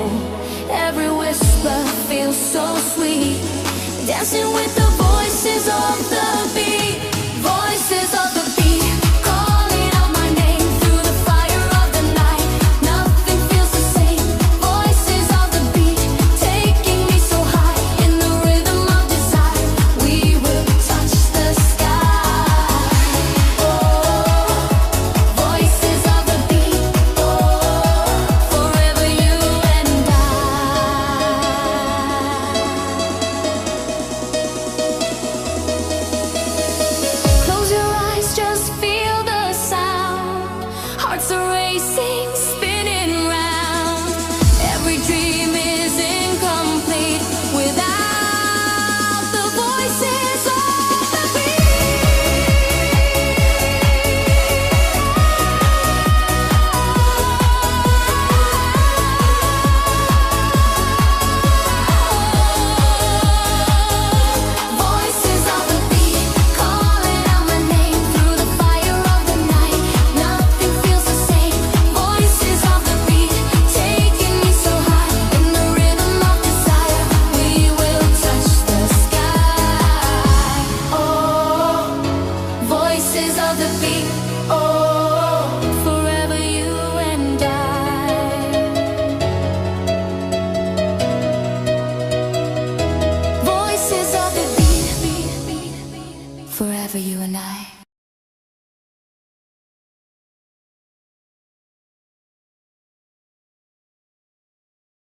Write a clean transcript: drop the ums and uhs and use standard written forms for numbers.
know. Every whisper feels so sweet. Dancing with the voices of the beat. Voices of the beat. Calling out my name through the fire of the night. Nothing feels the same. Voices of the beat. Taking me so high. In the rhythm of desire. We will touch the sky. Oh, voices of the beat. Oh, forever you and I. Close your eyes, just feel the sound. Hearts are racing, spinning round. Every dream is incomplete without the voices of the Voices of the beat, calling out my name through the fire of the night. Nothing feels the same. Voices of the beat, taking me so high. In the rhythm of desire, we will touch the sky. Oh, voices of the beat. Oh, forever you and I. Voices of the beat, forever you and I.